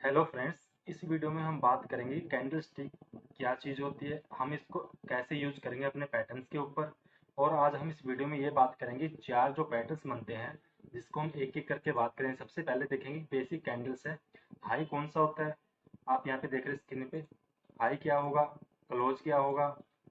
Hello friends. इस video में हम बात करेंगे कैंडल स्टिक क्या चीज़ होती है, हम इसको कैसे यूज करेंगे अपने पैटर्न्स के ऊपर। और आज हम इस वीडियो में ये बात करेंगे चार जो पैटर्न्स बनते हैं जिसको हम एक एक करके बात करेंगे। सबसे पहले देखेंगे बेसिक कैंडल्स है। हाई कौन सा होता है, आप यहाँ पे देख रहे हैं स्क्रीन पे। हाई क्या होगा, क्लोज क्या होगा,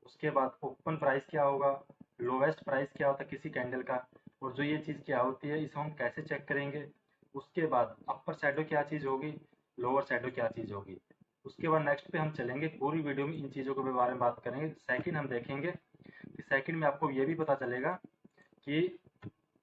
उसके बाद ओपन प्राइस क्या होगा, लोवेस्ट प्राइस क्या होता है किसी कैंडल का, और जो ये चीज़ क्या होती है इसको हम कैसे चेक करेंगे। उसके बाद अपर शैडो क्या चीज़ होगी, लोअर शैडो क्या चीज़ होगी। उसके बाद नेक्स्ट पे हम चलेंगे, पूरी वीडियो में इन चीज़ों के बारे में बात करेंगे। सेकंड हम देखेंगे कि सेकंड में आपको ये भी पता चलेगा कि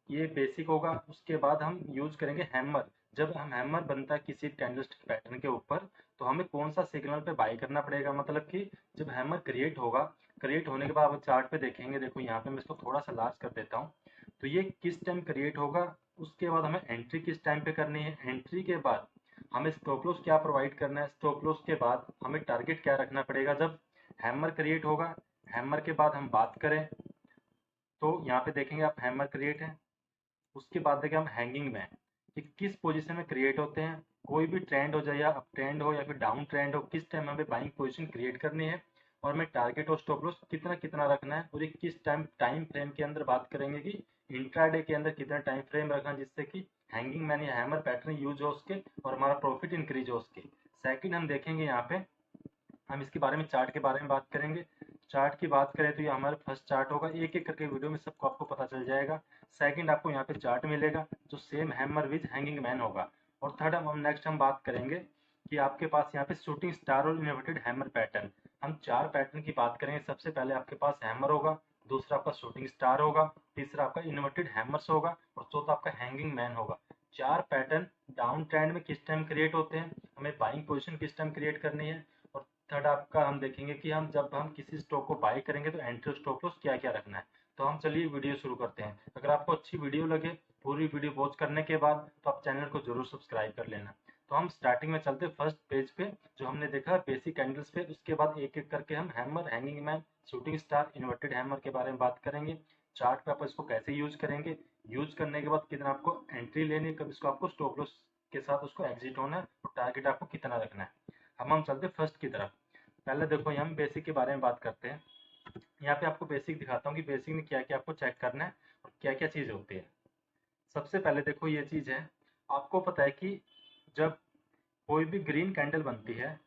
ये बेसिक होगा। उसके बाद हम यूज करेंगे हैमर। जब हम हैमर बनता है किसी कैंडलस्टिक पैटर्न के ऊपर तो हमें कौन सा सिग्नल पे बाई करना पड़ेगा, मतलब कि जब हैमर क्रिएट होगा, क्रिएट होने के बाद आप चार्ट पे देखेंगे। देखो यहाँ पे मैं इसको थोड़ा सा लार्ज कर देता हूँ। तो ये किस टाइम क्रिएट होगा, उसके बाद हमें एंट्री किस टाइम पे करनी है, एंट्री के बाद हमें स्टॉप लॉस क्या प्रोवाइड करना है, स्टॉप लॉस के बाद हमें टारगेट क्या रखना पड़ेगा जब हैमर क्रिएट होगा। हैमर के बाद हम बात करें तो यहाँ पे देखेंगे आप हैमर क्रिएट है। उसके बाद देखें हम हैंगिंग मैन कि किस पोजीशन में क्रिएट होते हैं। कोई भी ट्रेंड हो जाए, या अप ट्रेंड हो या फिर डाउन ट्रेंड हो, किस टाइम हमें बाइंग पोजीशन क्रिएट करनी है और हमें टारगेट और स्टॉप लॉस कितना कितना रखना है, और ये किस टाइम फ्रेम के अंदर बात करेंगे कि इंट्राडे के अंदर कितना टाइम फ्रेम रखना है जिससे कि हैंगिंग मैन या हैमर पैटर्न यूज हो उसके और हमारा प्रॉफिट इंक्रीज हो उसके। सेकंड हम देखेंगे यहाँ पे, हम इसके बारे में चार्ट के बारे में बात करेंगे। चार्ट की बात करें तो ये हमारा फर्स्ट चार्ट होगा, एक एक करके वीडियो में सबको आपको पता चल जाएगा। सेकंड आपको यहाँ पे चार्ट मिलेगा जो same hammer with hanging man होगा। और थर्ड हम नेक्स्ट हम बात करेंगे कि आपके पास यहाँ पे शूटिंग स्टार और इन्वर्टेड हैमर पैटर्न। हम चार पैटर्न की बात करेंगे। सबसे पहले आपके पास हैमर होगा, दूसरा आपका शूटिंग स्टार होगा, तीसरा आपका इन्वर्टेड हैमर्स होगा और चौथा आपका हैंगिंग मैन होगा। चार पैटर्न डाउन ट्रेंड में किस टाइम क्रिएट होते हैं, हमें बाइंग पोजिशन किस टाइम क्रिएट करनी है, और थर्ड आपका हम देखेंगे कि हम जब हम किसी स्टॉक को बाय करेंगे तो एंट्री स्टॉप लॉस क्या क्या रखना है। तो हम चलिए वीडियो शुरू करते हैं। अगर आपको अच्छी वीडियो लगे पूरी वीडियो वॉच करने के बाद तो आप चैनल को जरूर सब्सक्राइब कर लेना। तो हम स्टार्टिंग में चलते फर्स्ट पेज पे जो हमने देखा बेसिक कैंडल्स पे। उसके बाद एक एक करके हम hammer, hanging man, shooting star, inverted hammer के बारे में बात करेंगे। चार्ट पे आप इसको कैसे यूज करेंगे, यूज करने के बाद कितना आपको एंट्री लेनी है, कब इसको आपको स्टॉप लॉस के साथ उसको एग्जिट होना है और टारगेट आपको कितना रखना है। हम चलते फर्स्ट की तरफ। पहले देखो हम बेसिक के बारे में बात करते हैं। यहाँ पे आपको बेसिक दिखाता हूँ कि बेसिक में क्या क्या आपको चेक करना है और क्या क्या चीज होती है। सबसे पहले देखो ये चीज है, आपको पता है कि जब कोई भी ग्रीन कैंडल बनती है,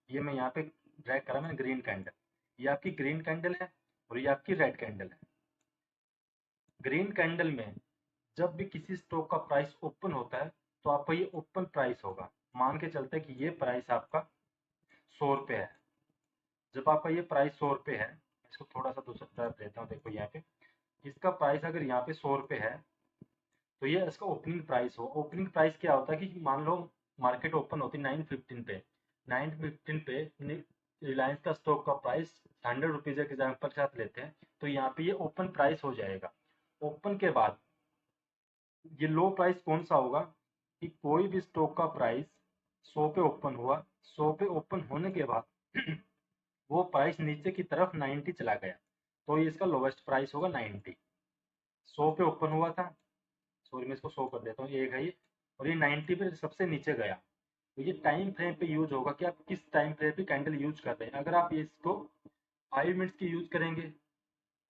ये मैं यहाँ पे ड्रैग करा मैंने ग्रीन कैंडल, ये आपकी ग्रीन कैंडल है और ये आपकी रेड कैंडल है। ग्रीन कैंडल में जब भी किसी स्टॉक का प्राइस ओपन होता है तो आपका ये ओपन प्राइस होगा। मान के चलते हैं कि ये प्राइस आपका 100 रुपये है। जब आपका ये प्राइस 100 रुपये है, इसको थोड़ा सा दूसरा तरफ देता हूँ। देखो यहाँ पे इसका प्राइस अगर यहाँ पे 100 रुपये है तो ये इसका ओपनिंग प्राइस हो। ओपनिंग प्राइस क्या होता है कि मान लो मार्केट ओपन होती है 9:15 पे, 9:15 पे रिलायंस का स्टॉक का प्राइस 100 रुपीज एग्जाम्पल के साथ लेते हैं तो यहाँ पे ये ओपन प्राइस हो जाएगा। ओपन के बाद ये लो प्राइस कौन सा होगा कि कोई भी स्टॉक का प्राइस 100 पे ओपन हुआ, 100 पे ओपन होने के बाद वो प्राइस नीचे की तरफ 90 चला गया तो ये इसका लोवेस्ट प्राइस होगा 90। 100 पे ओपन हुआ था, सॉरी मैं इसको 100 कर देता हूँ, एक है ये, और ये 90 पे सबसे नीचे गया। तो ये टाइम फ्रेम पे यूज होगा कि आप किस टाइम फ्रेम पे कैंडल यूज कर रहे हैं। अगर आप ये इसको 5 मिनट्स की यूज करेंगे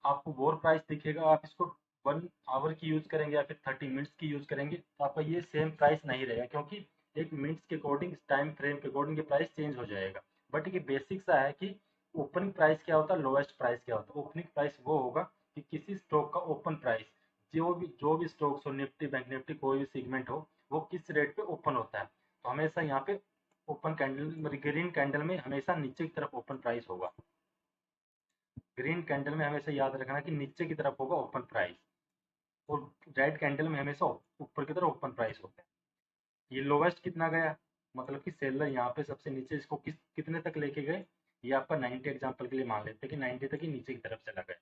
आपको वोर प्राइस दिखेगा। आप इसको 1 आवर की यूज करेंगे या फिर 30 मिनट्स की यूज करेंगे तो आपका ये सेम प्राइस नहीं रहेगा, क्योंकि एक मिनट्स के अकॉर्डिंग, टाइम फ्रेम के अकॉर्डिंग ये प्राइस चेंज हो जाएगा। बट ये बेसिक सा है कि ओपनिंग प्राइस क्या होता है, लोएस्ट प्राइस क्या होता है। ओपनिंग प्राइस वो होगा कि किसी स्टॉक का ओपन प्राइस, जो भी स्टॉक्स हो, निफ्टी, बैंक निफ्टी, कोई भी सेगमेंट हो, वो किस रेट पे ओपन होता है। तो हमेशा यहाँ पे ओपन कैंडल, ग्रीन कैंडल में हमेशा नीचे की तरफ ओपन प्राइस होगा। ग्रीन कैंडल में हमेशा याद रखना कि नीचे की तरफ होगा ओपन प्राइस, और रेड कैंडल में हमेशा ऊपर की तरफ ओपन प्राइस होता है। ये लोवेस्ट कितना गया, मतलब कि सेलर यहाँ पे सबसे नीचे इसको कितने तक लेके गए, ये आपका 90 एग्जांपल के लिए मान लेते हैं कि 90 तक ही नीचे की तरफ चला गया।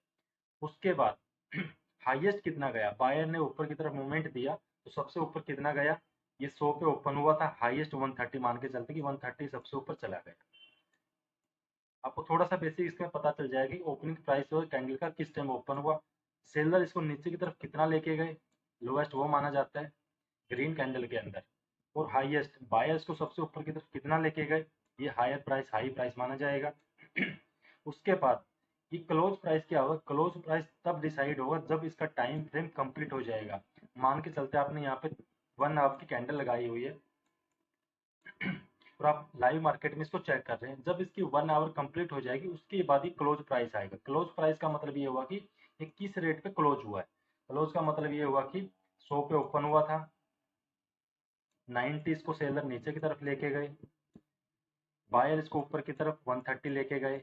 उसके बाद हाईएस्ट कितना गया, बायर ने ऊपर की तरफ मूवमेंट दिया तो सबसे ऊपर कितना गया, ये 100 पे ओपन हुआ था, हाईएस्ट 130 मान के चलते कि 130 सबसे ऊपर चला गया। आपको थोड़ा सा बेसिक इसमें पता चल जाएगा कि ओपनिंग प्राइस और कैंडल का किस टाइम ओपन हुआ। सेलर इसको नीचे की तरफ कितना लेके गए, लोवेस्ट वो माना जाता है ग्रीन कैंडल के अंदर। और हाईएस्ट बायर्स को सबसे ऊपर की तरफ कितना लेके गए, ये हायर प्राइस हाई प्राइस माना जाएगा। उसके बाद ये क्लोज प्राइस क्या होगा, क्लोज प्राइस तब डिसाइड होगा जब इसका टाइम फ्रेम कंप्लीट हो जाएगा। मान के चलते आपने यहाँ पे 1 आवर की कैंडल लगाई हुई है और आप लाइव मार्केट में इसको चेक कर रहे हैं, जब इसकी 1 आवर कंप्लीट हो जाएगी उसके बाद ही क्लोज प्राइस आएगा। क्लोज प्राइस का मतलब ये हुआ कि ये किस रेट पे क्लोज हुआ है। क्लोज का मतलब ये हुआ कि 100 पे ओपन हुआ था, 90 इसको सेलर नीचे की तरफ लेके गए, बायर इसको ऊपर की तरफ 130 लेके गए,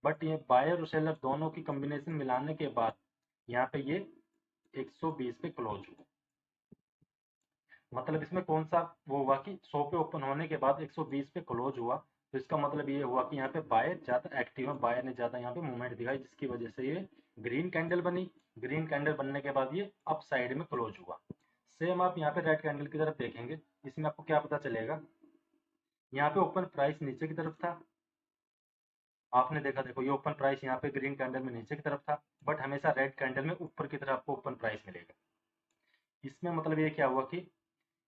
बट ये बायर और सेलर दोनों की कॉम्बिनेशन मिलाने के बाद यहाँ पे ये 120 पे क्लोज हुआ। मतलब इसमें कौन सा वो हुआ कि 100 पे ओपन होने के बाद 120 पे क्लोज हुआ, तो इसका मतलब ये हुआ कि यहाँ पे बायर ज्यादा एक्टिव है, बायर ने ज्यादा यहाँ पे मूवमेंट दिखाई, जिसकी वजह से ये ग्रीन कैंडल बनी। ग्रीन कैंडल बनने के बाद ये अप साइड में क्लोज हुआ। सेम आप यहाँ पे रेड कैंडल की तरफ देखेंगे, इसमें आपको क्या पता चलेगा, यहाँ पे ओपन प्राइस नीचे की तरफ था, आपने देखा, देखो ये ओपन प्राइस यहाँ पे ग्रीन कैंडल में नीचे की तरफ था, बट हमेशा रेड कैंडल में ऊपर की तरफ आपको ओपन प्राइस मिलेगा। इसमें मतलब ये क्या हुआ कि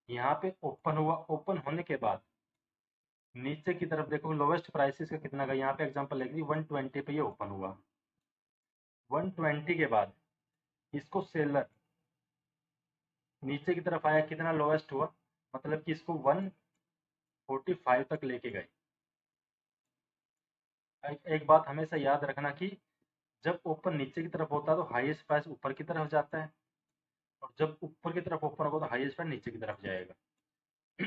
यहाँ पे ओपन हुआ, ओपन होने के बाद नीचे की तरफ देखो लोवेस्ट प्राइसेस का कितना गया, यहाँ पे एग्जांपल लेंगे 120 पे ये ओपन हुआ, 120 के बाद इसको सेलर नीचे की तरफ आया, कितना लोवेस्ट हुआ, मतलब कि इसको 145 तक लेके गए। एक बात हमेशा याद रखना कि जब ओपन नीचे की तरफ होता है तो हाईएस्ट प्राइस ऊपर की तरफ जाता है, और जब ऊपर की तरफ ओपन होगा तो हाईएस्ट प्राइस नीचे की तरफ जाएगा।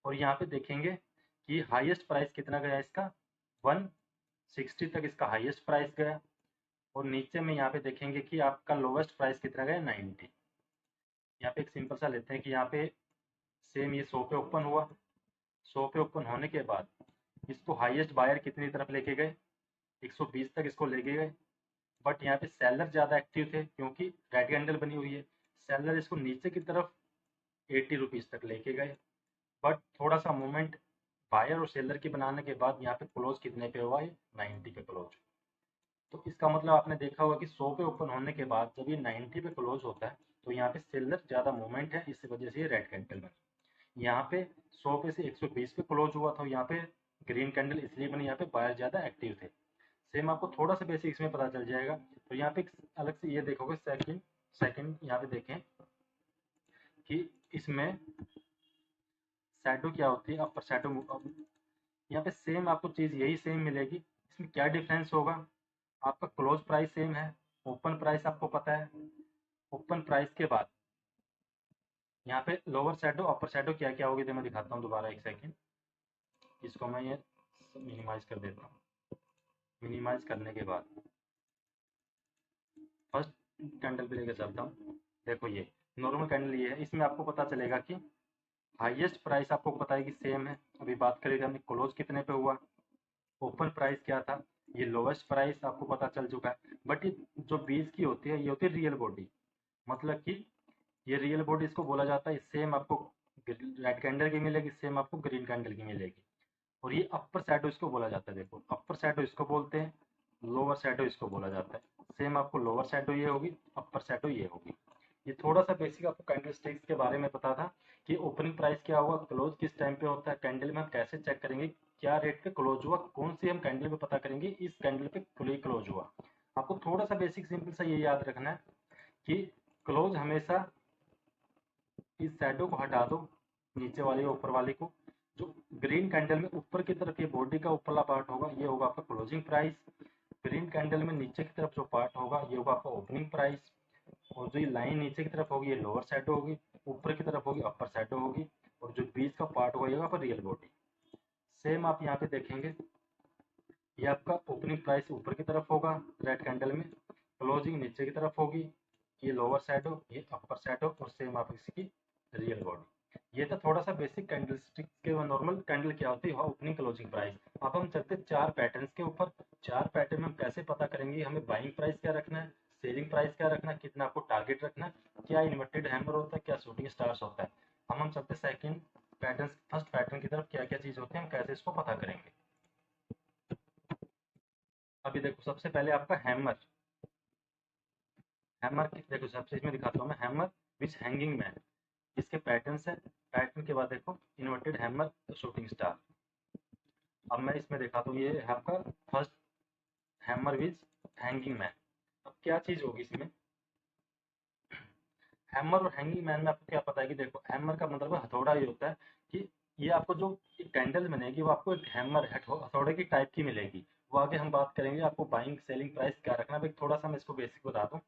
और यहाँ पे देखेंगे कि हाईएस्ट प्राइस कितना गया इसका, 160 तक इसका हाईएस्ट प्राइस गया, और नीचे में यहाँ पे देखेंगे कि आपका लोवेस्ट प्राइस कितना गया, 90। यहाँ पे एक सिंपल सा लेते हैं कि यहाँ पे सेम ये 100 पे ओपन हुआ, 100 पे ओपन होने के बाद इसको हाईएस्ट बायर कितनी तरफ लेके गए, 120 तक इसको लेके गए, बट यहाँ पे सेलर ज़्यादा एक्टिव थे क्योंकि रेड कैंडल बनी हुई है, सेलर इसको नीचे की तरफ 80 रुपीज़ तक लेके गए, बट थोड़ा सा मूवमेंट बायर और सेलर की बनाने के बाद यहाँ पे क्लोज कितने पे हुआ है, 90 पे क्लोज। तो इसका मतलब आपने देखा होगा कि 100 पे ओपन होने के बाद जब ये 90 पे क्लोज होता है तो यहाँ पे सेलर ज़्यादा मूवमेंट है, इस वजह से ये रेड कैंडल बनी। यहाँ पे 100 पे से 120 पे क्लोज हुआ था, यहाँ पे ग्रीन कैंडल इसलिए बनी, यहाँ पे बायर ज़्यादा एक्टिव थे। सेम आपको थोड़ा सा बेसिक इसमें पता चल जाएगा। तो यहाँ पे अलग से ये देखोगे, सेकंड सेकंड यहाँ पे देखें कि इसमें शैडो क्या होती है, अपर शैडो। यहाँ पे सेम आपको चीज़ यही सेम मिलेगी, इसमें क्या डिफरेंस होगा, आपका क्लोज प्राइस सेम है, ओपन प्राइस आपको पता है, ओपन प्राइस के बाद यहाँ पे लोअर शैडो अपर शैडो क्या क्या होगी, तो मैं दिखाता हूँ दोबारा एक सेकंड। इसको मैं ये मिनिमाइज कर देता हूँ। मिनिमाइज करने के बाद फर्स्ट कैंडल पे लेकर चलता हूँ। देखो ये नॉर्मल कैंडल ये है, इसमें आपको पता चलेगा कि हाईएस्ट प्राइस आपको पता है कि सेम है। अभी बात करेंगे हमने क्लोज कितने पे हुआ, ओपन प्राइस क्या था, ये लोवेस्ट प्राइस आपको पता चल चुका है। बट ये जो बीच की होती है ये होती है रियल बॉडी, मतलब कि ये रियल बॉडी इसको बोला जाता है, सेम आपको रेड कैंडल की मिलेगी, सेम आपको ग्रीन कैंडल की मिलेगी। और ये अपर शैडो इसको बोला जाता है, देखो अपर शैडो इसको बोलते हैं, लोअर शैडो इसको बोला जाता है। सेम आपको लोअर शैडो ये होगी, अपर शैडो ये होगी। ये थोड़ा सा बेसिक आपको कैंडल स्टिक्स के बारे में पता था कि ओपनिंग प्राइस क्या हुआ, क्लोज किस टाइम पे होता है, कैंडल में हम कैसे चेक करेंगे क्या रेट पे क्लोज हुआ, कौन सी हम कैंडल पे पता करेंगे इस कैंडल पे फुली क्लोज हुआ। आपको थोड़ा सा बेसिक सिंपल सा ये याद रखना है कि क्लोज हमेशा इस शैडो को हटा दो, नीचे वाली ऊपर वाली को, जो ग्रीन कैंडल में ऊपर की तरफ ये बॉडी का ऊपरला पार्ट होगा ये होगा आपका क्लोजिंग प्राइस, ग्रीन कैंडल में नीचे की तरफ जो पार्ट होगा ये होगा आपका ओपनिंग प्राइस, और जो ये लाइन नीचे की तरफ होगी ये लोअर शैडो होगी, ऊपर की तरफ होगी अपर शैडो होगी, और जो बीच का पार्ट होगा ये होगा आपका रियल बॉडी। सेम आप यहाँ पे देखेंगे ये आपका ओपनिंग प्राइस ऊपर की तरफ होगा रेड कैंडल में, क्लोजिंग नीचे की तरफ होगी, ये लोअर शैडो ये अपर शैडो, और सेम आप इसकी रियल बॉडी। ये था थोड़ा सा बेसिक कैंडल स्टिक के नॉर्मल कैंडल क्या होती है, ओपनिंग क्लोजिंग प्राइस। अब हम चलते चार पैटर्न के ऊपर। चार पैटर्न में हम कैसे पता करेंगे हमें बाइंग प्राइस क्या रखना है, सेलिंग प्राइस क्या रखना है, कितना आपको टारगेट रखना है, क्या इन्वर्टेड हैमर होता है, क्या शूटिंग स्टार्स होता है। हम चलते सेकंड पैटर्न, फर्स्ट पैटर्न की तरफ, क्या क्या चीज होती है, हम कैसे इसको पता करेंगे। अभी देखो सबसे पहले आपका हैमर, हैमर की देखो सबसे इसमें दिखाता हूँ मैं, हैमर विच हैंगिंग मैन, इसके पैटर्न्स है। पैटर्न के बाद देखो इन्वर्टेड हैमर शूटिंग स्टार। अब मैं इसमें दिखाता हूँ, ये है आपका first hammer with hanging man. अब क्या चीज होगी इसमें, हैमर और हैंगिंग मैन में आपको क्या पता है कि देखो हैमर का मतलब हथौड़ा ही होता है कि ये आपको जो कैंडल बनेगी वो आपको एक हैमर हथौड़े की टाइप की मिलेगी। वो आगे हम बात करेंगे, आपको बाइंग सेलिंग प्राइस क्या रखना है। थोड़ा सा मैं इसको बेसिक बता दूं।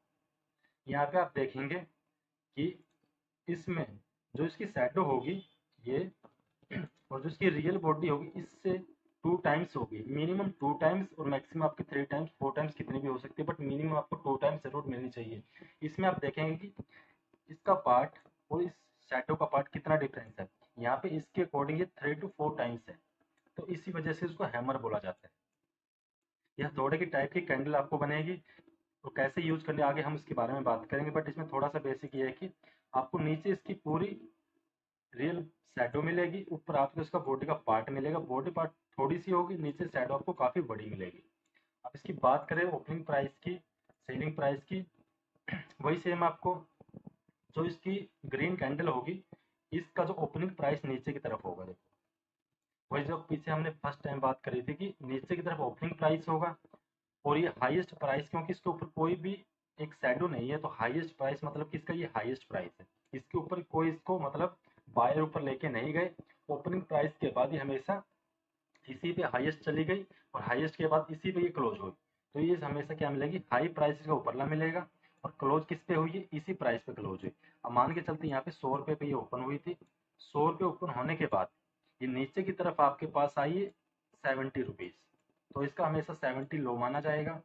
यहाँ पे आप देखेंगे कि इसमें जो इसकी शैडो होगी ये, और जो इसकी रियल बॉडी होगी इससे 2 टाइम्स होगी, मिनिमम 2 टाइम्स, और मैक्सिमम आपके 3 टाइम्स 4 टाइम्स कितनी भी हो सकती है, बट मिनिमम आपको 2 टाइम्स जरूर मिलनी चाहिए। इसमें आप देखेंगे कि इसका पार्ट और इस शैडो का पार्ट कितना डिफरेंस है। यहाँ पे इसके अकॉर्डिंग ये 3 to 4 टाइम्स है, तो इसी वजह से इसको हैमर बोला जाता है। यह थोड़े की टाइप की कैंडल आपको बनेगी, तो कैसे यूज करने आगे हम इसके बारे में बात करेंगे, बट इसमें थोड़ा सा बेसिक ये है कि आपको नीचे इसकी पूरी रियल शैडो मिलेगी, ऊपर आपको इसका बॉडी का पार्ट मिलेगा। बॉडी पार्ट थोड़ी सी होगी, नीचे शैडो आपको काफी बड़ी मिलेगी। अब इसकी बात करें ओपनिंग प्राइस की, सेलिंग प्राइस की, वही सेम आपको जो इसकी ग्रीन कैंडल होगी इसका जो ओपनिंग प्राइस नीचे की तरफ होगा। देखो वही जो पीछे हमने फर्स्ट टाइम बात करी थी कि नीचे की तरफ ओपनिंग प्राइस होगा, और ये हाईएस्ट प्राइस क्योंकि इसके ऊपर कोई भी एक शैडो नहीं है, तो हाईएस्ट प्राइस मतलब कि इसका ये हाईएस्ट प्राइस है। इसके ऊपर कोई इसको मतलब बायर ऊपर लेके नहीं गए। ओपनिंग प्राइस के बाद ये हमेशा इसी पे हाईएस्ट चली गई, और हाईएस्ट के बाद इसी पे ये क्लोज हुई, तो ये हमेशा क्या मिलेगी, हाई प्राइस का ऊपरला मिलेगा, और क्लोज किस पे हुई है, इसी प्राइस पे क्लोज हुई। अब मान के चलते यहाँ पे 100 रुपये पे ये ओपन हुई थी, 100 रुपये ओपन होने के बाद ये नीचे की तरफ आपके पास आई है 70 रुपीज, तो इसका हमेशा 70 लो माना जाएगा।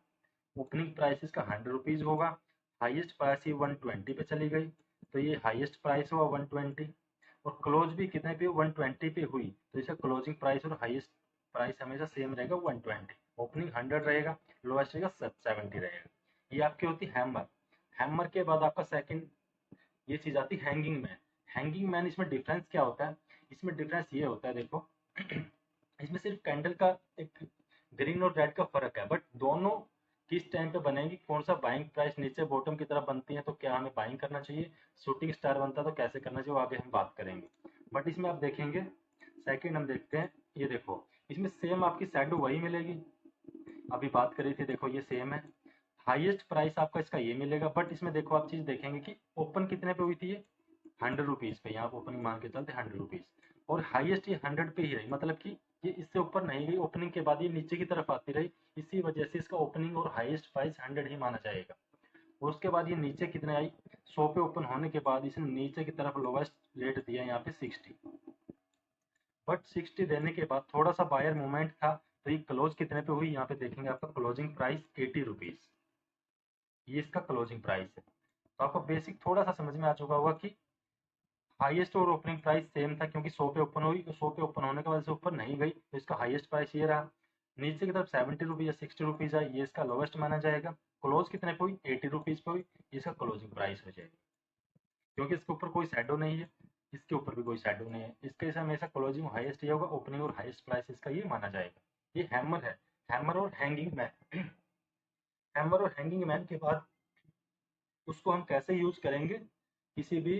ओपनिंग प्राइस इसका 100 रुपीज होगा, हाईएस्ट प्राइस ही 120 पे चली गई, तो ये हाईएस्ट प्राइस हुआ 120, और क्लोज भी कितने पे 120 पे हुई, तो इसका क्लोजिंग प्राइस और हाईएस्ट प्राइस हमेशा सेम रहेगा 120। ओपनिंग 100 रहेगा, लोएस्ट रहेगा 70 रहेगा। ये आपकी होती हैमर। हैमर के बाद आपका सेकंड ये चीज आती है हैंगिंग मैन। हैंगिंग मैन इसमें डिफरेंस क्या होता है, इसमें डिफरेंस ये होता है देखो, इसमें सिर्फ कैंडल का एक ग्रीन और रेड का फर्क है, बट दोनों किस टाइम पे बनेगी, कौन सा बाइंग प्राइस नीचे बॉटम की तरफ बनती है तो क्या हमें बाइंग करना चाहिए, शूटिंग स्टार बनता है तो कैसे करना चाहिए, वो आगे हम बात करेंगे। बट इसमें आप देखेंगे, सेकंड हम देखते हैं, ये देखो इसमें सेम आपकी शैडो वही मिलेगी, अभी बात करी थी, देखो ये सेम है। हाईएस्ट प्राइस आपका इसका ये मिलेगा, बट इसमें देखो आप चीज देखेंगे कि ओपन कितने पे हुई थी ये 100 रुपीज पे, यहाँ ओपनिंग मान के चलते 100 रुपीज, और हाईएस्ट ये 100 पे ही रही, मतलब कि ये इससे ऊपर नहीं गई, ओपनिंग के बाद ये नीचे की तरफ आती रही, इसी वजह से इसका ओपनिंग और हाईएस्ट प्राइस 100 ही माना जाएगा। और उसके बाद ये नीचे कितने आई, 100 पे ओपन होने के बाद इसने नीचे की तरफ लोवेस्ट रेट दिया यहाँ पे 60, बट 60 देने के बाद थोड़ा सा बायर मूवमेंट था, तो ये क्लोज कितने पे हुई, यहाँ पे देखेंगे आपका क्लोजिंग प्राइस 80 रुपीज, ये इसका क्लोजिंग प्राइस है। तो आपको बेसिक थोड़ा सा समझ में आ चुका होगा कि हाईएस्ट और ओपनिंग प्राइस सेम था, क्योंकि 100 पे ओपन हुई, तो 100 पे ओपन होने के बाद से ऊपर नहीं गई, तो इसका हाईएस्ट प्राइस ये रहा। नीचे की तरफ 70 रुपीज या 60 रुपीज है, ये इसका लोवेस्ट माना जाएगा। क्लोज कितने पे हुई, 80 रुपीज पे हुई, इसका क्लोजिंग प्राइस हो जाएगा, क्योंकि इसके ऊपर कोई शैडो नहीं है, इसके ऊपर भी कोई शैडो नहीं है, इसके हिसाब हमेशा क्लोजिंग हाईएस्ट ही होगा, ओपनिंग और हाईएस्ट प्राइस इसका ये माना जाएगा। ये हैमर है, हैमर और हैंगिंग मैन। हैमर और हैंगिंग मैन के बाद उसको हम कैसे यूज करेंगे, किसी भी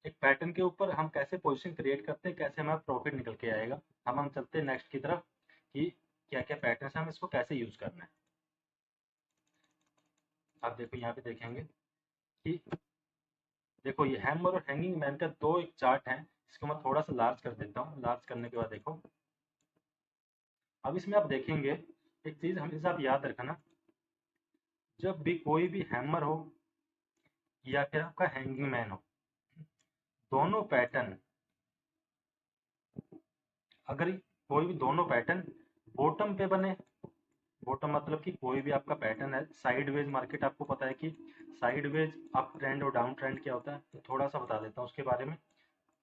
एक पैटर्न के ऊपर हम कैसे पोजीशन क्रिएट करते हैं, कैसे हमारा प्रॉफिट निकल के आएगा। हम चलते हैं नेक्स्ट की तरफ कि क्या क्या पैटर्न है, हम इसको कैसे यूज करना है। आप देखो यहाँ पे देखेंगे कि देखो ये हैमर और हैंगिंग मैन का दो एक चार्ट है, इसको मैं थोड़ा सा लार्ज कर देता हूँ। लार्ज करने के बाद देखो अब इसमें आप देखेंगे एक चीज हमेशा आप याद रखना, जब भी कोई भी हैमर हो या फिर आपका हैंगिंग मैन हो, दोनों पैटर्न अगर कोई भी दोनों पैटर्न बॉटम पे बने, बॉटम मतलब कि कोई भी आपका पैटर्न है साइडवेज मार्केट, आपको पता है कि साइडवेज अप ट्रेंड और डाउन ट्रेंड क्या होता है, तो थोड़ा सा बता देता हूँ उसके बारे में,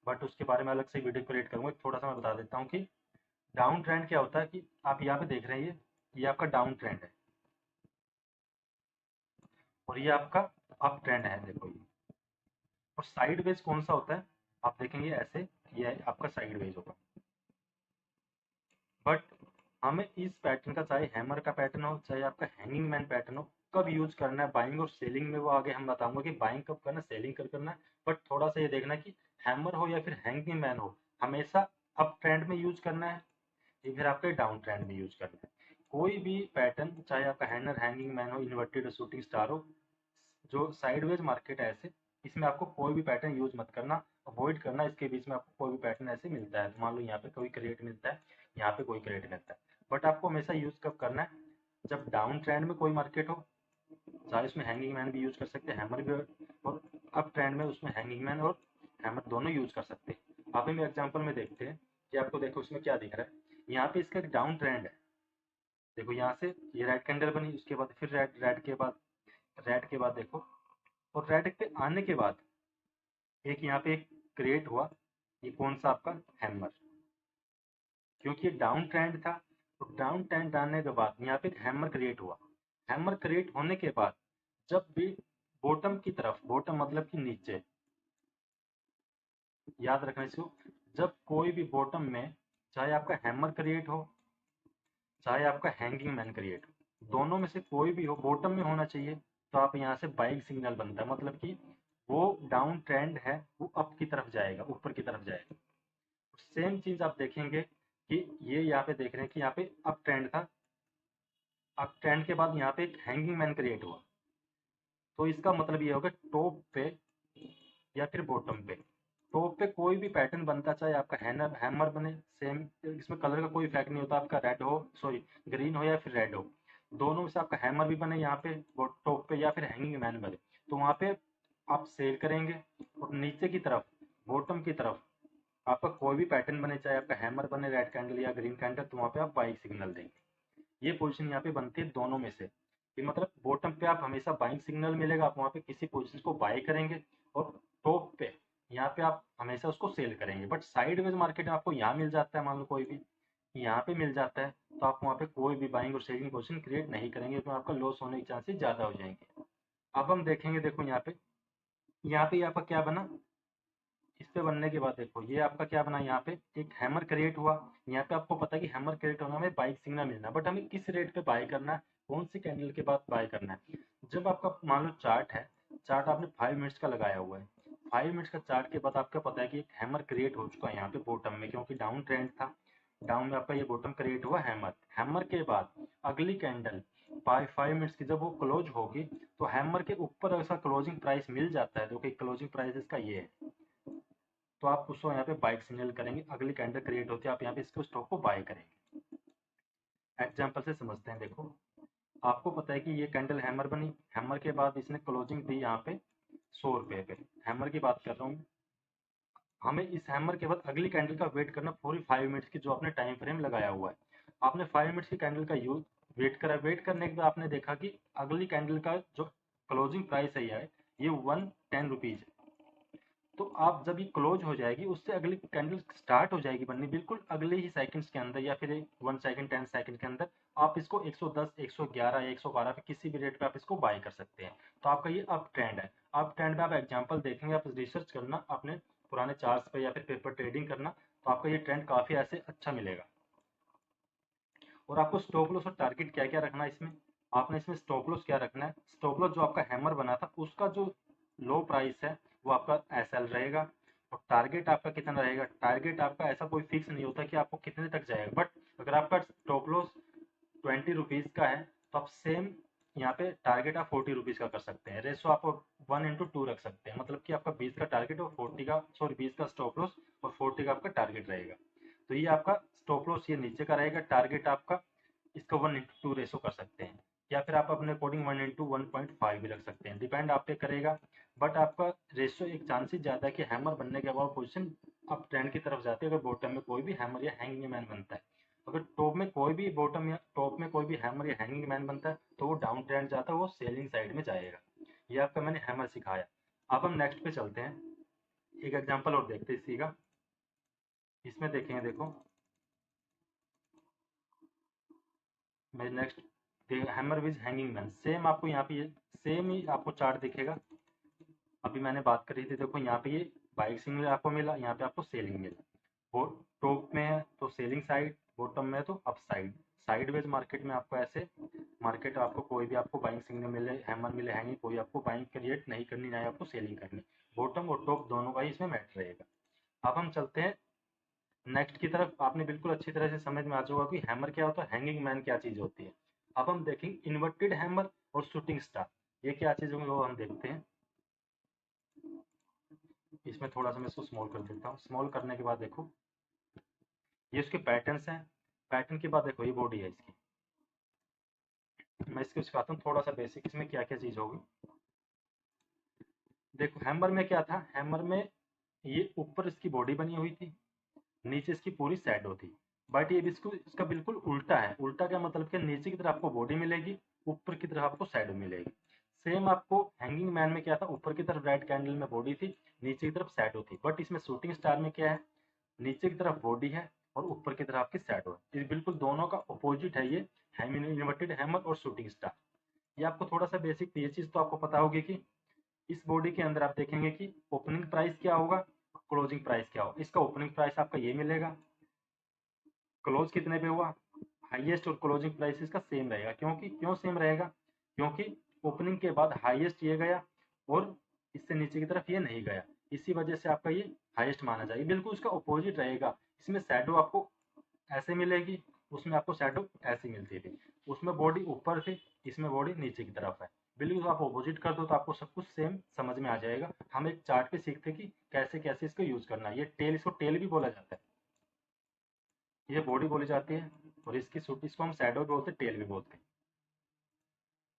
बट उसके बारे में अलग से वीडियो क्रिएट करूंगा। थोड़ा सा मैं बता देता हूँ कि डाउन ट्रेंड क्या होता है, कि आप यहाँ पे देख रहे हैं ये आपका डाउन ट्रेंड है, और ये आपका अप ट्रेंड है, देखो ये। और साइडवेज कौन सा होता है, आप देखेंगे ऐसे, ये आपका साइडवेज होगा। बट हमें इस पैटर्न का, चाहे हैमर का पैटर्न हो चाहे आपका हैंगिंग मैन पैटर्न हो, कब यूज करना है बाइंग और सेलिंग में, वो आगे हम बताऊंगा कि बाइंग कब करना है, सेलिंग कब करना है। बट थोड़ा सा ये देखना कि हैमर हो या फिर हैंगिंग मैन हो, हमेशा अप ट्रेंड में यूज करना है या फिर आपके डाउन ट्रेंड में यूज करना है। कोई भी पैटर्न, चाहे आपका हैमर हैंगिंग मैन हो, इन्वर्टेड शूटिंग स्टार हो, जो साइडवेज मार्केट है ऐसे, इसमें आपको कोई भी पैटर्न यूज मत करना, अवॉइड करना। इसके बीच में आपको कोई भी पैटर्न ऐसे मिलता है, तो मान लो यहाँ पे कोई क्रिएट मिलता है, यहाँ पे कोई क्रिएट मिलता है, बट आपको हमेशा यूज कब करना है, जब डाउन ट्रेंड में कोई मार्केट हो, चाहे उसमें हैंगिंग मैन भी यूज कर सकते हैं, हैमर भी, और अप ट्रेंड में उसमें हैंगिंग मैन और हैमर दोनों यूज कर सकते हैं। आप हम एग्जांपल में देखते हैं कि आपको देखो उसमें क्या दिख रहा है। यहाँ पे इसका एक डाउन ट्रेंड है, देखो यहाँ से ये रेड कैंडल बनी, उसके बाद फिर रेड, रेड के बाद देखो, और रेड पे आने के बाद एक यहाँ पे एक क्रिएट हुआ, ये कौन सा आपका हैमर, क्योंकि ये डाउन ट्रेंड था, तो डाउन ट्रेंड आने के बाद यहाँ पे एक हैमर क्रिएट हुआ। हैमर क्रिएट होने के बाद जब भी बॉटम की तरफ, बॉटम मतलब कि नीचे, याद रखना इसको, जब कोई भी बॉटम में, चाहे आपका हैमर क्रिएट हो, चाहे आपका हैंगिंग मैन क्रिएट हो, दोनों में से कोई भी हो, बॉटम में होना चाहिए, तो आप यहाँ से बाइंग सिग्नल बनता है, मतलब कि वो डाउन ट्रेंड है, वो अप की तरफ जाएगा, ऊपर की तरफ जाएगा। सेम चीज आप देखेंगे कि ये यहाँ पे देख रहे हैं कि यहाँ पे अप ट्रेंड था, अप ट्रेंड के बाद यहाँ पे एक हैंगिंग मैन क्रिएट हुआ, तो इसका मतलब ये होगा टॉप पे या फिर बॉटम पे, टॉप पे कोई भी पैटर्न बनता, चाहे आपका हैमर हैमर बने, सेम, इसमें कलर का कोई इफेक्ट नहीं होता, आपका रेड हो, सॉरी ग्रीन हो या फिर रेड हो, दोनों में से आपका हैमर भी बने यहाँ पे टॉप पे या फिर हैंगिंग मैन बने, तो वहाँ पे आप सेल करेंगे। और नीचे की तरफ, बॉटम की तरफ, आपका कोई भी पैटर्न बने, चाहे आपका हैमर बने रेड कैंडल या ग्रीन कैंडल, तो वहाँ पे आप बाइंग सिग्नल देंगे। ये पोजीशन यहाँ पे बनती है दोनों में से, कि मतलब बॉटम पे आप हमेशा बाइंग सिग्नल मिलेगा, आप वहाँ पे किसी पोजीशन को बाय करेंगे, और टॉप पे यहाँ पे आप हमेशा उसको सेल करेंगे। बट साइडवेज मार्केट में आपको यहाँ मिल जाता है, मान लो कोई भी यहाँ पे मिल जाता है, तो आप वहाँ पे कोई भी बाइंग और सेलिंग पोजीशन क्रिएट नहीं करेंगे, तो आपका लॉस होने के चांसेस ज्यादा हो जाएंगे। अब हम देखेंगे, देखो यहाँ पे आपका क्या बना, इस पे बनने के बाद देखो ये आपका क्या बना, यहाँ पे एक हैमर क्रिएट हुआ। यहाँ पे आपको पता है कि हैमर क्रिएट होना हमें बाइक सिग्नल मिलना, बट हमें किस रेट पे बाय करना है, कौन सी कैंडल के बाद बाय करना है। जब आपका मान लो चार्ट है, चार्ट आपने 5 मिनट्स का लगाया हुआ है, 5 मिनट्स का चार्ट के बाद आपका पता है कि एक हैमर क्रिएट हो चुका है यहाँ पे बॉटम में, क्योंकि डाउन ट्रेंड था, डाउन में आपका ये बॉटम क्रिएट हुआ हैमर, हैमर के बाद अगली कैंडल 5 मिनट्स की जब वो क्लोज होगी, तो हैमर के ऊपर ऐसा क्लोजिंग प्राइस मिल जाता है, जो कि क्लोजिंग प्राइस इसका ये है, तो आप उसको यहाँ पे बाय सिग्नल करेंगे, अगली कैंडल क्रिएट होती है, आप यहाँ पे इसको स्टॉक को बाय करेंगे। एग्जांपल से समझते हैं, देखो आपको पता है कि ये कैंडल हैमर बनी, हैमर के बाद इसने क्लोजिंग दी यहाँ पे 100 रुपए पे, हैमर की बात कर रहा हूँ। हमें इस हैमर के बाद अगली कैंडल का वेट करना, पूरी 5 मिनट्स की जो आपने टाइम फ्रेम लगाया हुआ है, आपने 5 मिनट्स की कैंडल का यूज वेट करा, वेट करने के बाद आपने देखा कि अगली कैंडल का जो क्लोजिंग प्राइस है ये 110 रुपीज है, तो आप जब ये क्लोज हो जाएगी, उससे अगली कैंडल स्टार्ट हो जाएगी बननी, बिल्कुल अगले ही सेकंड्स के अंदर, या फिर 1 सेकंड 10 सेकंड के अंदर आप इसको 110, 111 या 112 पे किसी भी रेट पे आप इसको बाय कर सकते हैं। तो आपका ये अप ट्रेंड है। अप ट्रेंड में आप एग्जांपल देखेंगे, आप रिसर्च करना अपने पुराने चार्ट्स पे या फिर पेपर ट्रेडिंग करना, तो आपका ये ट्रेंड काफी ऐसे अच्छा मिलेगा। और आपको स्टॉप लॉस और टारगेट क्या क्या रखना है इसमें, आपने इसमें स्टॉप लॉस क्या रखना है, स्टॉप लॉस जो आपका हैमर बना था उसका जो लो प्राइस है वो आपका एसएल रहेगा, और टारगेट आपका कितना रहेगा, टारगेट आपका ऐसा कोई फिक्स नहीं होता कि आपको कितने तक जाएगा, बट अगर आपका स्टॉप लॉस 20 रुपीज का है, तो आप सेम यहाँ पे टारगेट आप 40 रुपीज का कर सकते हैं, रेसो आप 1:2 रख सकते हैं, मतलब कि आपका 20 का टारगेट और 40 का, सॉरी 20 का स्टॉप लॉस और 40 का आपका टारगेट रहेगा। तो ये आपका स्टॉप लॉस ये नीचे का रहेगा, टारगेट आपका इसका 1:2 रेशो कर सकते हैं, या फिर आप अपने अकॉर्डिंग 1:1.5 भी रख सकते हैं, डिपेंड आप पे करेगा। बट आपका रेशो एक चांसेस ज्यादा है कि हैमर बनने के बाद पोजीशन अप ट्रेंड की तरफ जाती है, अगर बॉटम में कोई भी हैमर या हैंगिंग मैन बनता है। अगर टॉप में कोई भी बॉटम या टॉप में कोई भी हैमर या हैंगिंग मैन बनता है, तो वो डाउन ट्रेंड जाता है, वो सेलिंग साइड में जाएगा। ये आपका मैंने हैमर सिखाया। अब हम नेक्स्ट पे चलते हैं, एक एग्जांपल और देखते हैं इसी का। इसमें देखेंगे, देखो मैं next hammer with hanging man, same आपको यहाँ पे सेम ही आपको चार्ट दिखेगा, अभी मैंने बात करी थी, देखो यहाँ पे ये बाइक सिग्नल आपको मिला, यहाँ पे आपको सेलिंग मिला, वो टॉप में है तो सेलिंग साइड, बॉटम में है तो अप साइड। साइडवेज मार्केट में आपको ऐसे मार्केट, आपको कोई भी आपको बाइंग सिग्नल मिले, हैमर मिले, हैंगिंग, कोई आपको बाइंग क्रिएट नहीं करनी, ना ही आपको सेलिंग करनी, बॉटम और टॉप दोनों का ही इसमें मैटर रहेगा। अब हम चलते हैं नेक्स्ट की तरफ। आपने बिल्कुल अच्छी तरह से समझ में आ चुका कि हैमर क्या होता है, हैंगिंग मैन क्या चीज होती है। अब हम देखेंगे इन्वर्टेड हैमर और शूटिंग स्टार, ये क्या चीज होंगे वो हम देखते हैं। इसमें थोड़ा सा मैं इसको स्मॉल कर देता हूँ। स्मॉल करने के बाद देखो ये उसके पैटर्न्स हैं। पैटर्न के बाद देखो ये बॉडी है इसकी। मैं इसको सिखाता हूँ थोड़ा सा बेसिक, इसमें क्या क्या चीज होगी। देखो हैमर में क्या था, हैमर में ये ऊपर इसकी बॉडी बनी हुई थी, नीचे इसकी पूरी शैडो थी। बट ये इसको इसका बिल्कुल उल्टा है। उल्टा क्या मतलब कि नीचे की तरफ आपको बॉडी मिलेगी, ऊपर की तरफ आपको शैडो मिलेगी। सेम आपको हैंगिंग मैन में क्या था, ऊपर की तरफ रेड कैंडल में बॉडी थी, नीचे की तरफ शैडो थी। बट इसमें शूटिंग स्टार में क्या है, नीचे की तरफ बॉडी है और ऊपर की तरफ आपकी शैडो है। ये बिल्कुल दोनों का अपोजिट है ये इन्वर्टेड हैमर और शूटिंग स्टार। ये आपको थोड़ा सा बेसिक, ये चीज तो आपको पता होगी कि इस बॉडी के अंदर आप देखेंगे कि ओपनिंग प्राइस क्या होगा, क्लोजिंग प्राइस क्या होगा। इसका ओपनिंग प्राइस आपका ये मिलेगा, क्लोज कितने पे हुआ, हाईएस्ट और क्लोजिंग प्राइस इसका सेम रहेगा। क्योंकि क्यों सेम रहेगा, क्योंकि ओपनिंग के बाद हाईएस्ट ये गया और इससे नीचे की तरफ ये नहीं गया, इसी वजह से आपका ये हाईएस्ट माना जाएगा। बिल्कुल उसका अपोजिट रहेगा। इसमें शैडो आपको ऐसे मिलेगी, उसमें आपको शैडो ऐसी मिलती थी। उसमें बॉडी ऊपर थी, इसमें बॉडी नीचे की तरफ है। बिल्कुल आप अपोजिट कर दो तो आपको सब कुछ सेम समझ में आ जाएगा। हम एक चार्ट पे सीखते कि कैसे कैसे इसको यूज करना है। ये टेल, इसको टेल भी बोला जाता है, ये बॉडी बोली जाती है। और इसकी सूट, इसको हम शैडो भी बोलते हैं, टेल भी बोलते हैं।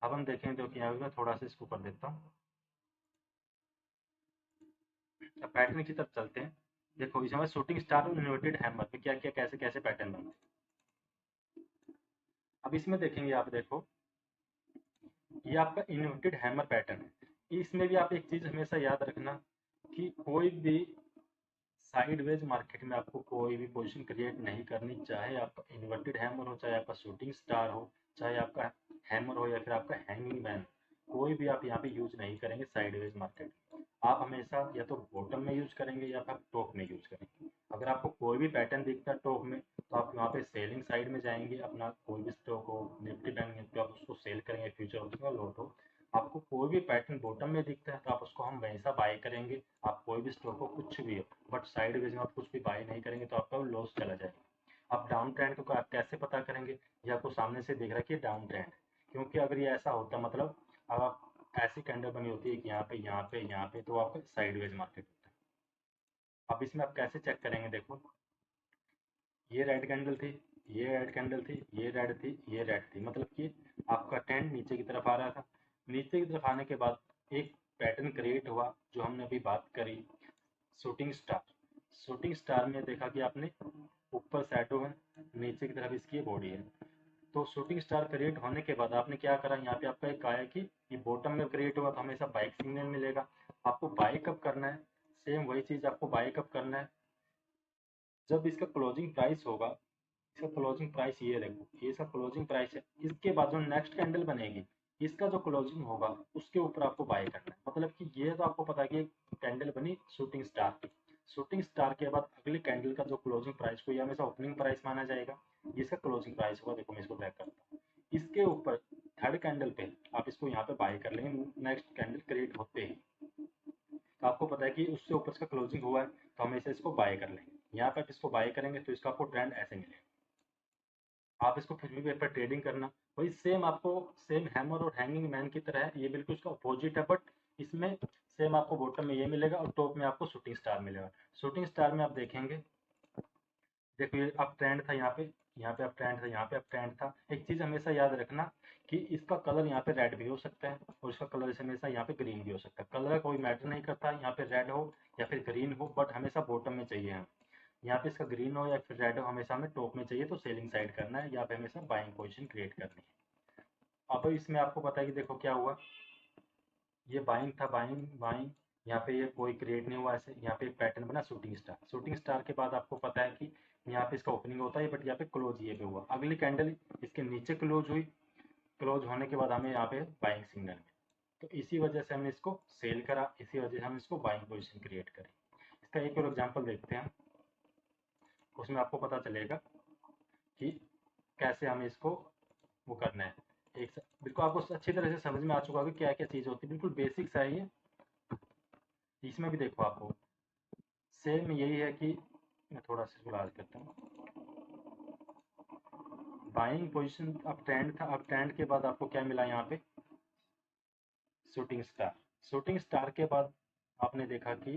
अब हम देखें तो क्या होगा, थोड़ा सा इसको कर देता हूँ। अब पैटर्न की तरफ चलते हैं। देखो इसमें शूटिंग स्टार और इन्वर्टेड हैमर में क्या क्या कैसे कैसे पैटर्न बनते हैं। अब इसमें देखेंगे आप, देखो ये आपका इन्वर्टेड हैमर पैटर्न है। इसमें भी आप एक चीज हमेशा याद रखना कि कोई भी साइडवेज मार्केट में आपको कोई भी पोजीशन क्रिएट नहीं करनी, चाहे आपका इन्वर्टेड हैमर हो, चाहे आपका शूटिंग स्टार हो, चाहे आपका हैमर हो या फिर आपका हैंगिंग मैन, कोई भी आप यहाँ पे यूज नहीं करेंगे साइडवेज मार्केट। आप हमेशा या तो बॉटम में यूज करेंगे या फिर टॉप में यूज करेंगे। अगर आपको कोई भी पैटर्न दिखता है टॉप में तो आप वहाँ पे सेलिंग साइड में जाएंगे, अपना कोई भी स्टॉक हो, निफ्टी बैंक निफ्टी, आप उसको सेल करेंगे, फ्यूचर ऑप्शन का लॉट हो। आपको कोई भी पैटर्न बॉटम में दिखता है तो आप उसको हम वैसा बाय करेंगे। आप कोई भी स्टॉक हो, कुछ भी हो, बट साइडवेज में आप कुछ भी बाय नहीं करेंगे तो आपका लॉस चला जाएगा। आप डाउन ट्रेंड को आप कैसे पता करेंगे, ये आपको सामने से दिख रहा है कि डाउन ट्रेंड है। क्योंकि अगर ये ऐसा होता, मतलब अब आप ऐसी कैंडल बनी होती है कि यहाँ पे यहाँ पे यहाँ पे, तो आपका साइडवेज मार्केट होता है। अब इसमें आप कैसे चेक करेंगे, देखो ये रेड कैंडल थी, ये रेड कैंडल थी, ये रेड थी, ये रेड थी, मतलब कि आपका ट्रेंड नीचे की तरफ आ रहा था। नीचे की तरफ आने के बाद एक पैटर्न क्रिएट हुआ जो हमने अभी बात करी, शूटिंग स्टार। शूटिंग स्टार में देखा कि आपने ऊपर शैडो है, नीचे की तरफ इसकी बॉडी है। तो शूटिंग स्टार क्रिएट होने के बाद आपने क्या करा, यहाँ पे आपका एक आया कि ये बॉटम में क्रिएट हुआ तो हमेशा बाइक सिग्नल मिलेगा। आपको बाय कब करना है, सेम वही चीज आपको बाय कब करना है, जब इसका क्लोजिंग प्राइस होगा। इसका क्लोजिंग प्राइस ये देखो, ये इसका क्लोजिंग प्राइस है। इसके बाद जो नेक्स्ट कैंडल बनेगी, इसका जो क्लोजिंग होगा उसके ऊपर आपको बाय करना है। मतलब कि ये तो आपको पता है कि कैंडल बनी शूटिंग स्टार की। शूटिंग स्टार के बाद अगली कैंडल का जो क्लोजिंग प्राइस को ये हमेशा ओपनिंग प्राइस माना जाएगा, ये इसका क्लोजिंग प्राइस होगा। देखो मैं इसको ब्रेक करता हूँ, इसके ऊपर थर्ड कैंडल पे आप इसको यहाँ पे बाय कर लेंगे नेक्स्ट कैंडल क्रिएट होते ही। तो आपको पता है कि उससे ऊपर इसका क्लोजिंग हुआ है तो हमेशा इसको बाय कर लेंगे। यहाँ पे आप इसको बाय करेंगे तो इसका आपको ट्रेंड ऐसे मिलेगा। आप इसको फिर भी पेपर ट्रेडिंग करना, वही सेम आपको, सेम हैमर और हैंगिंग मैन की तरह है। ये बिल्कुल उसका अपोजिट है, बट इसमें सेम आपको बॉटम में ये मिलेगा और टॉप में आपको शूटिंग स्टार मिलेगा। शूटिंग स्टार में आप देखेंगे, देखो ये अब ट्रेंड था यहाँ पे, यहाँ पे अब ट्रेंड था, यहाँ पे अब ट्रेंड था। एक चीज हमेशा याद रखना कि इसका कलर यहाँ पे रेड भी हो सकता है और इसका कलर हमेशा यहाँ पे ग्रीन भी हो सकता है। कलर कोई मैटर नहीं करता, यहाँ पे रेड हो या फिर ग्रीन हो, बट हमेशा बॉटम में चाहिए हमें। यहाँ पे इसका ग्रीन हो या फिर रेड हो, हमेशा हमें टॉप में चाहिए, तो सेलिंग साइड करना है, यहाँ पे हमेशा बाइंग पोजीशन क्रिएट करनी है। अब इसमें आपको पता है कि देखो क्या हुआ, ये बाइंग था, बाइंग बाइंग, यहाँ पे ये कोई क्रिएट नहीं हुआ ऐसे। यहाँ पे एक पैटर्न बना शूटिंग स्टार। शूटिंग स्टार के बाद आपको पता है कि यहाँ पे इसका ओपनिंग होता है, बट यहाँ पे क्लोज ये पे हुआ। अगली कैंडल इसके नीचे क्लोज हुई, क्लोज होने के बाद हमें यहाँ पे बाइंग सिग्नल में, तो इसी वजह से हमने इसको सेल करा, इसी वजह से हम इसको बाइंग पोजिशन क्रिएट करें। इसका एक और एग्जाम्पल देखते हैं, उसमें आपको पता चलेगा कि कैसे हमें इसको वो करना है। बिल्कुल आपको अच्छी तरह से समझ में आ चुका होगा क्या क्या चीज़ होती है, बिल्कुल बेसिक्स है ये। इसमें भी देखो आपको सेम यही है कि मैं थोड़ा सा लार्ज करता हूँ। बाइंग पोजीशन अब ट्रेंड था, अब ट्रेंड के बाद आपको क्या मिला यहाँ पे, शूटिंग स्टार। शूटिंग स्टार के बाद आपने देखा कि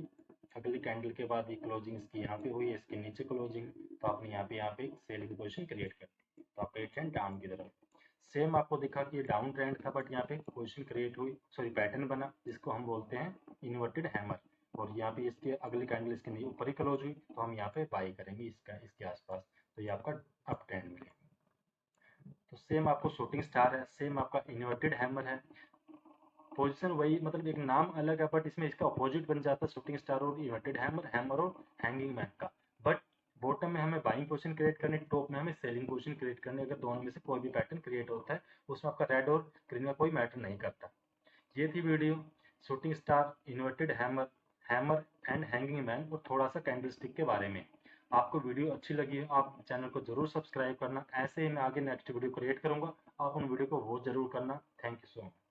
अगली कैंडल के बाद ये क्लोजिंग इसकी यहाँ पे हुई, इसके नीचे क्लोजिंग, तो आपने यहाँ पे सेल की पोजीशन क्रिएट कर दी, तो आपका ये ट्रेंड डाउन की तरफ। सेम आपको दिखा कि ये डाउन ट्रेंड था, बट यहाँ पे पोजीशन क्रिएट हुई, सॉरी पैटर्न बना, जिसको हम बोलते हैं इन्वर्टेड हैमर, और यहाँ पे इसके अगली कैंडल इसके ऊपर ही क्लोज हुई, तो हम यहाँ पे बाई करेंगे इसका, इसके आसपास, तो ये आपका अप ट्रेंड मिलेगा। तो सेम आपको शूटिंग स्टार है, सेम आपका इन्वर्टेड हैमर है, पोजीशन वही, मतलब एक नाम अलग है, बट इसमें इसका अपोजिट बन जाता है शूटिंग स्टार और इन्वर्टेड हैमर, हैमर और हैंगिंग मैन का। बट बॉटम में हमें बाइंग पोजीशन क्रिएट करनी, टॉप में हमें सेलिंग पोजीशन क्रिएट करनी। अगर दोनों में से कोई भी पैटर्न क्रिएट होता है, उसमें आपका रेड और ग्रीन का कोई मैटर नहीं करता। ये थी video shooting star, inverted hammer, hammer and hanging man और थोड़ा सा कैंडलस्टिक के बारे में। आपको वीडियो अच्छी लगी है, आप चैनल को जरूर सब्सक्राइब करना। ऐसे ही मैं आगे नेक्स्ट वीडियो क्रिएट करूंगा, आप उन वीडियो को वॉच जरूर करना। Thank you so much.